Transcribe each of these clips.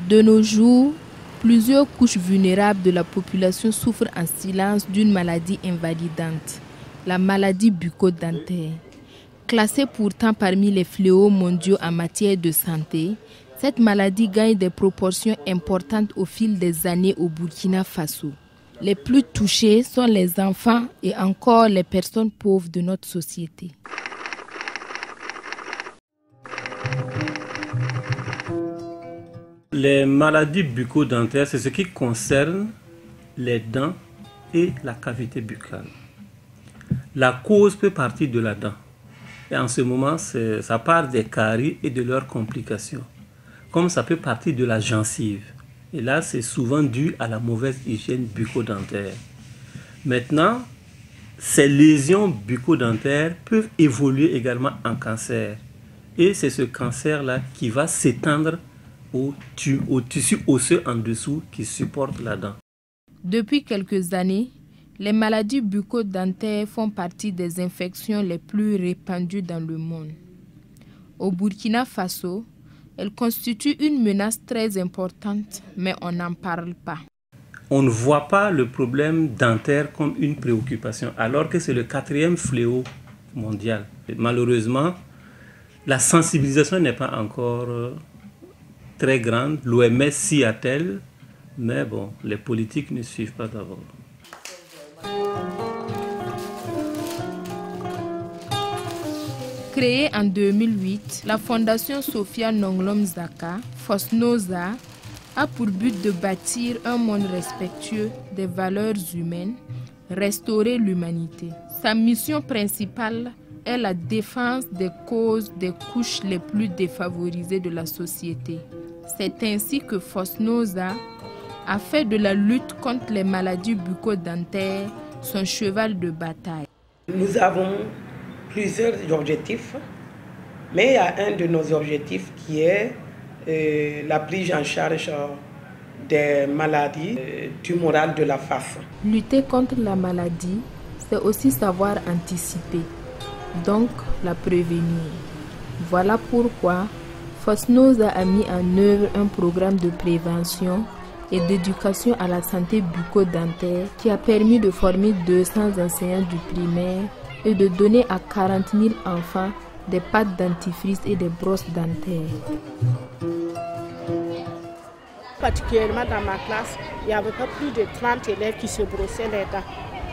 De nos jours, plusieurs couches vulnérables de la population souffrent en silence d'une maladie invalidante, la maladie bucco-dentaire. Classée pourtant parmi les fléaux mondiaux en matière de santé, cette maladie gagne des proportions importantes au fil des années au Burkina Faso. Les plus touchés sont les enfants et encore les personnes pauvres de notre société. Les maladies bucco-dentaires, c'est ce qui concerne les dents et la cavité buccale. La cause peut partir de la dent. Et en ce moment, ça part des caries et de leurs complications. Comme ça peut partir de la gencive. Et là, c'est souvent dû à la mauvaise hygiène bucco-dentaire. Maintenant, ces lésions bucco-dentaires peuvent évoluer également en cancer. Et c'est ce cancer-là qui va s'étendre au tissu osseux en dessous qui supporte la dent. Depuis quelques années, les maladies bucco-dentaires font partie des infections les plus répandues dans le monde. Au Burkina Faso, elles constituent une menace très importante, mais on n'en parle pas. On ne voit pas le problème dentaire comme une préoccupation, alors que c'est le 4e fléau mondial. Et malheureusement, la sensibilisation n'est pas encore très grande. L'OMS s'y attelle, mais bon, les politiques ne suivent pas d'abord. Créée en 2008, la Fondation Sophia Nonglom Zaka, FOSNOZA, a pour but de bâtir un monde respectueux des valeurs humaines, restaurer l'humanité. Sa mission principale est la défense des causes des couches les plus défavorisées de la société. C'est ainsi que FOSNOZA a fait de la lutte contre les maladies bucco-dentaires son cheval de bataille. Nous avons plusieurs objectifs, mais il y a un de nos objectifs qui est la prise en charge des maladies tumorales de la face. Lutter contre la maladie, c'est aussi savoir anticiper, donc la prévenir. Voilà pourquoi FOSNOZA a mis en œuvre un programme de prévention et d'éducation à la santé bucco-dentaire qui a permis de former 200 enseignants du primaire et de donner à 40 000 enfants des pâtes dentifrice et des brosses dentaires. Particulièrement dans ma classe, il n'y avait pas plus de 30 élèves qui se brossaient les dents.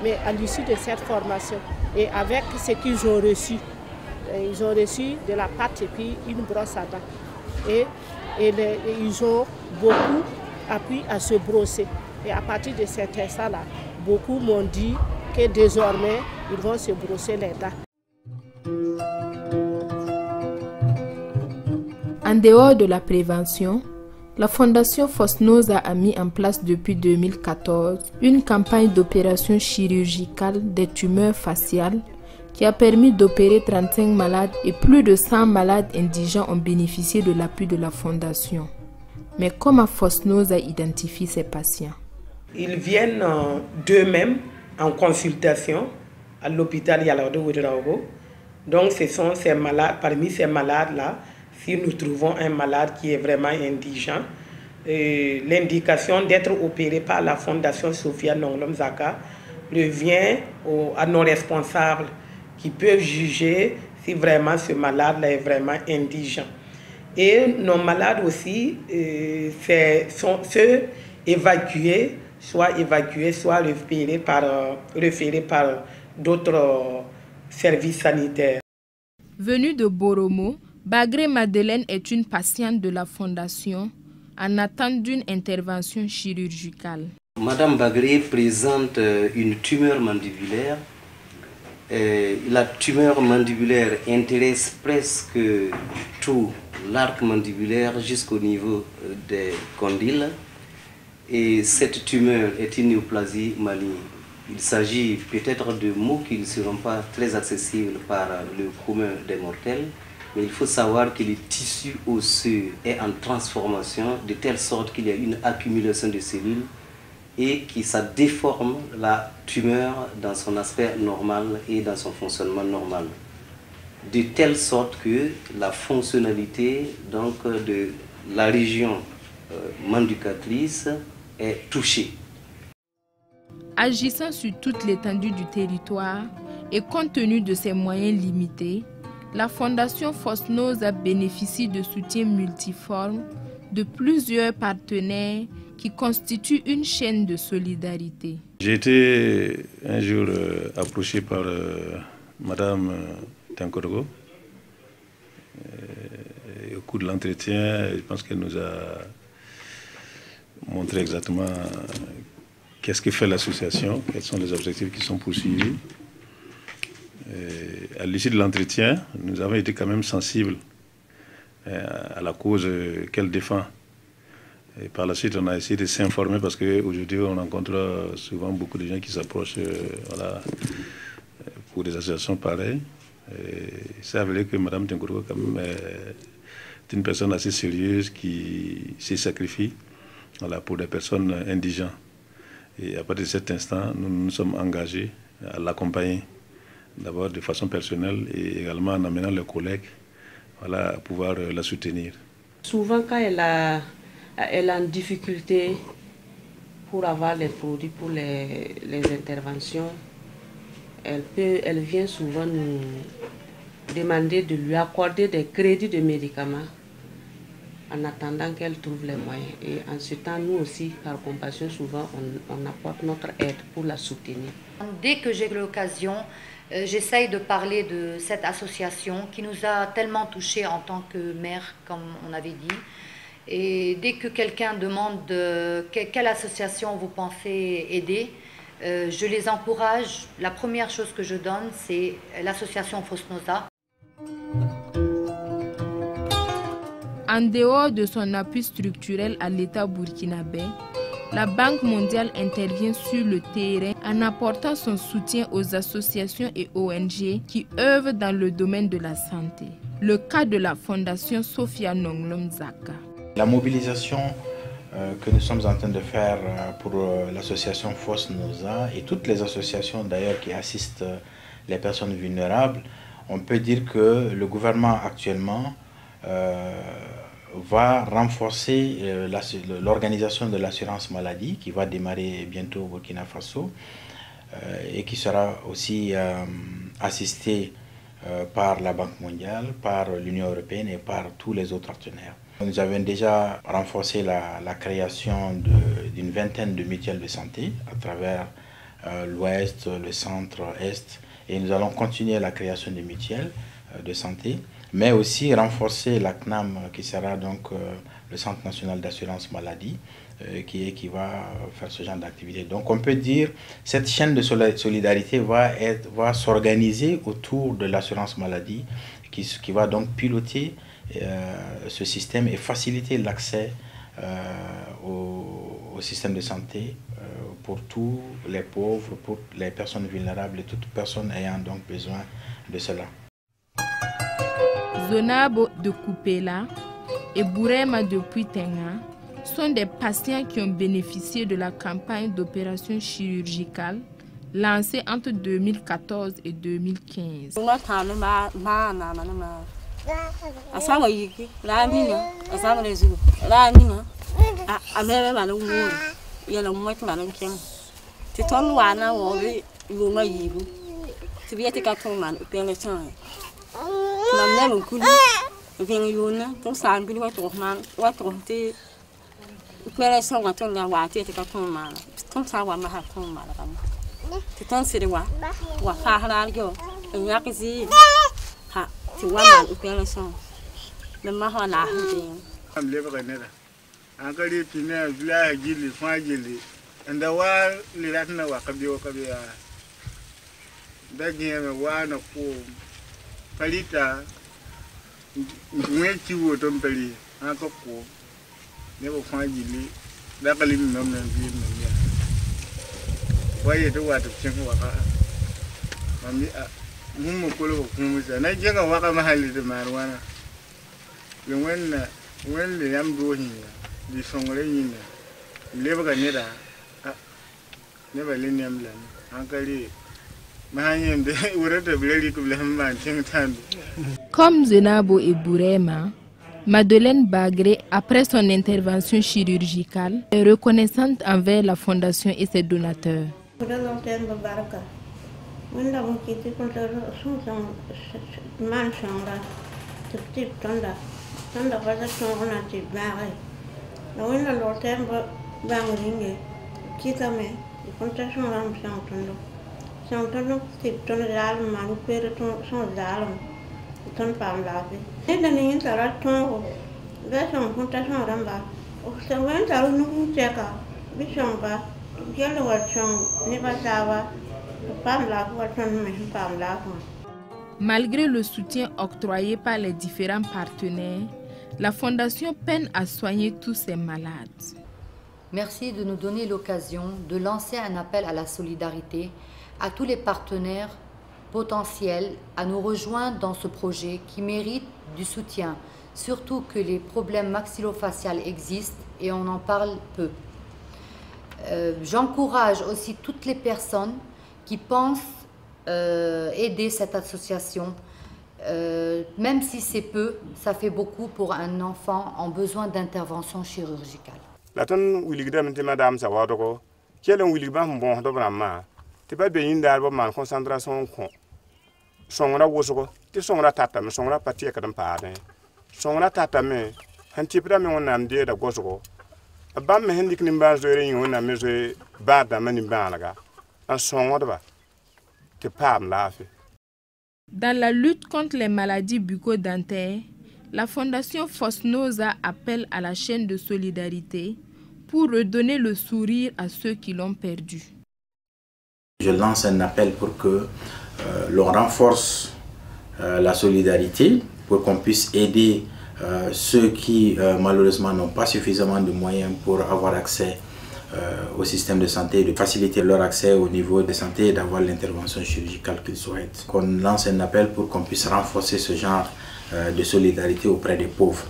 Mais à l'issue de cette formation, et avec ce qu'ils ont reçu, ils ont reçu de la pâte et puis une brosse à dents. Et ils ont beaucoup appris à se brosser. Et à partir de cet instant-là, beaucoup m'ont dit que désormais, ils vont se brosser les dents. En dehors de la prévention, la Fondation FOSNOZA a mis en place depuis 2014 une campagne d'opération chirurgicale des tumeurs faciales qui a permis d'opérer 35 malades et plus de 100 malades indigents ont bénéficié de l'appui de la Fondation. Mais comment FOSNOZA identifie ces patients? Ils viennent d'eux-mêmes en consultation à l'hôpital Yalardo Ouedraogo. Donc ce sont ces malades, parmi ces malades-là, si nous trouvons un malade qui est vraiment indigent, l'indication d'être opéré par la Fondation Sophia Nonglom Zaka revient à nos responsables qui peuvent juger si vraiment ce malade-là est vraiment indigent. Et nos malades aussi sont ceux évacués, soit référés par d'autres services sanitaires. Venue de Boromo, Bagré Madeleine est une patiente de la Fondation en attente d'une intervention chirurgicale. Madame Bagré présente une tumeur mandibulaire. La tumeur mandibulaire intéresse presque tout l'arc mandibulaire jusqu'au niveau des condyles. Et cette tumeur est une néoplasie maligne. Il s'agit peut-être de mots qui ne seront pas très accessibles par le commun des mortels, mais il faut savoir que le tissu osseux est en transformation de telle sorte qu'il y a une accumulation de cellules et que ça déforme la tumeur dans son aspect normal et dans son fonctionnement normal. De telle sorte que la fonctionnalité donc, de la région manducatrice est touchée. Agissant sur toute l'étendue du territoire et compte tenu de ses moyens limités, la Fondation Fosnosa bénéficie de soutien multiforme de plusieurs partenaires qui constituent une chaîne de solidarité. J'ai été un jour approché par Madame Tenkorgo. Au cours de l'entretien, je pense qu'elle nous a montré exactement qu'est-ce que fait l'association, quels sont les objectifs qui sont poursuivis. À l'issue de l'entretien, nous avons été quand même sensibles à la cause qu'elle défend. Et par la suite, on a essayé de s'informer parce qu'aujourd'hui, on rencontre souvent beaucoup de gens qui s'approchent pour des associations pareilles. C'est avéré que Mme Tenkorgo, quand même, est une personne assez sérieuse qui se sacrifie pour des personnes indigentes. Et à partir de cet instant, nous nous sommes engagés à l'accompagner, d'abord de façon personnelle et également en amenant les collègues à pouvoir la soutenir. Souvent, quand elle a une difficulté pour avoir les produits pour les interventions, elle vient souvent nous demander de lui accorder des crédits de médicaments en attendant qu'elle trouve les moyens. Et en ce temps, nous aussi, par compassion, souvent, on apporte notre aide pour la soutenir. Dès que j'ai l'occasion, j'essaye de parler de cette association qui nous a tellement touchés en tant que mère, comme on avait dit. Et dès que quelqu'un demande quelle association vous pensez aider, je les encourage. La première chose que je donne, c'est l'association Fosnosa. En dehors de son appui structurel à l'État burkinabé, la Banque mondiale intervient sur le terrain en apportant son soutien aux associations et ONG qui œuvrent dans le domaine de la santé. Le cas de la Fondation Sophia Nonglom Zaka. La mobilisation que nous sommes en train de faire pour l'association Fosnosa et toutes les associations d'ailleurs qui assistent les personnes vulnérables, on peut dire que le gouvernement actuellement va renforcer l'organisation de l'assurance maladie qui va démarrer bientôt au Burkina Faso et qui sera aussi assistée par la Banque mondiale, par l'Union européenne et par tous les autres partenaires. Nous avons déjà renforcé la création d'une vingtaine de mutuelles de santé à travers l'Ouest, le Centre, Est, et nous allons continuer la création des mutuelles de santé, mais aussi renforcer la CNAM qui sera donc le Centre national d'assurance maladie qui va faire ce genre d'activité. Donc on peut dire que cette chaîne de solidarité va s'organiser autour de l'assurance maladie qui va donc piloter ce système et faciliter l'accès au système de santé pour tous les pauvres, pour les personnes vulnérables et toute personne ayant donc besoin de cela. Zonabo de Koupela et Bourema de Puitenga sont des patients qui ont bénéficié de la campagne d'opération chirurgicale lancée entre 2014 et 2015. Mwe chiwo tompeli ako ko ne bo fa jili da kali mi nam nan bi mi ya waye to wa to chen wa ka mami a mun mo ko lo ko mu sa na je ga wa ka mahali de marwana le wen le yam do hi di songre ni ne le ba ga ne da ne ba le ne am lan an kali Comme Zenabo et Bourema, Madeleine Bagré, après son intervention chirurgicale, est reconnaissante envers la Fondation et ses donateurs. Malgré le soutien octroyé par les différents partenaires, la Fondation peine à soigner tous ses malades. Merci de nous donner l'occasion de lancer un appel à la solidarité à tous les partenaires potentiels à nous rejoindre dans ce projet qui mérite du soutien, surtout que les problèmes maxillofaciaux existent et on en parle peu. J'encourage aussi toutes les personnes qui pensent aider cette association, même si c'est peu, ça fait beaucoup pour un enfant en besoin d'intervention chirurgicale. La tonne Willigdam de Madame Sawadoko, qui est un Willigam bon de Brahma, t'es pas bien d'arbre mal concentration. Songra wosogo, t'es songra tata, mais songra partie à cadam parne. Songra tata me, un type d'ami on a m'dé de gosogo. A bam me hendik nimbas de réunion on a mesé bad à manibanaga. Un songra de va. T'es pas m'lafé. Dans la lutte contre les maladies bucco-dentaires, la Fondation Fosnosa appelle à la chaîne de solidarité pour redonner le sourire à ceux qui l'ont perdu. Je lance un appel pour que l'on renforce la solidarité, pour qu'on puisse aider ceux qui malheureusement n'ont pas suffisamment de moyens pour avoir accès au système de santé, de faciliter leur accès au niveau de santé et d'avoir l'intervention chirurgicale qu'ils souhaitent. Qu'on lance un appel pour qu'on puisse renforcer ce genre de solidarité auprès des pauvres.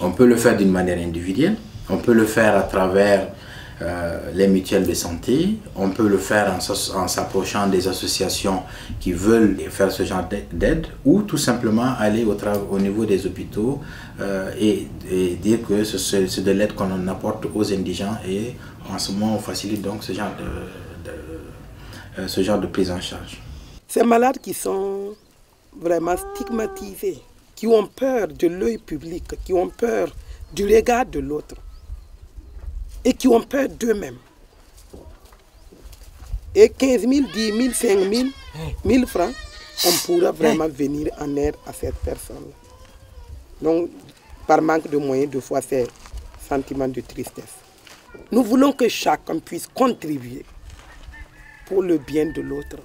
On peut le faire d'une manière individuelle, on peut le faire à travers les mutuelles de santé, on peut le faire en s'approchant des associations qui veulent faire ce genre d'aide, ou tout simplement aller au niveau des hôpitaux et dire que c'est de l'aide qu'on apporte aux indigents, et en ce moment on facilite donc ce genre de prise en charge. Ces malades qui sont vraiment stigmatisés, qui ont peur de l'œil public, qui ont peur du regard de l'autre, et qui ont peur d'eux-mêmes. Et 15 000, 10 000, 5 000, 1000 francs, on pourra vraiment venir en aide à cette personne. Donc, par manque de moyens, de fois, c'est sentiment de tristesse. Nous voulons que chacun puisse contribuer pour le bien de l'autre.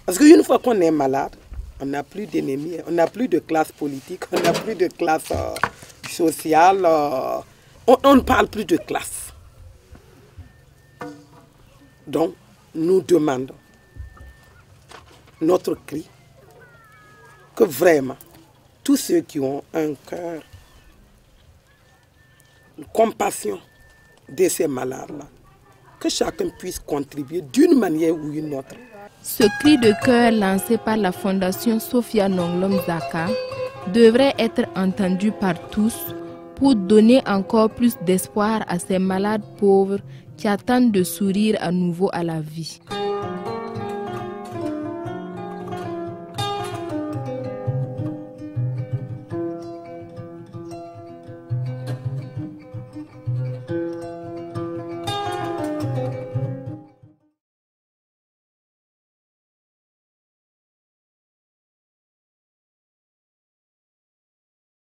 Parce qu'une fois qu'on est malade, on n'a plus d'ennemis, on n'a plus de classe politique, on n'a plus de classe sociale. On ne parle plus de classe. Donc, nous demandons, notre cri, que vraiment, tous ceux qui ont un cœur, une compassion de ces malades-là, que chacun puisse contribuer d'une manière ou d'une autre. Ce cri de cœur lancé par la Fondation Sophia Nonglom Zaka devrait être entendu par tous pour donner encore plus d'espoir à ces malades pauvres qui attendent de sourire à nouveau à la vie.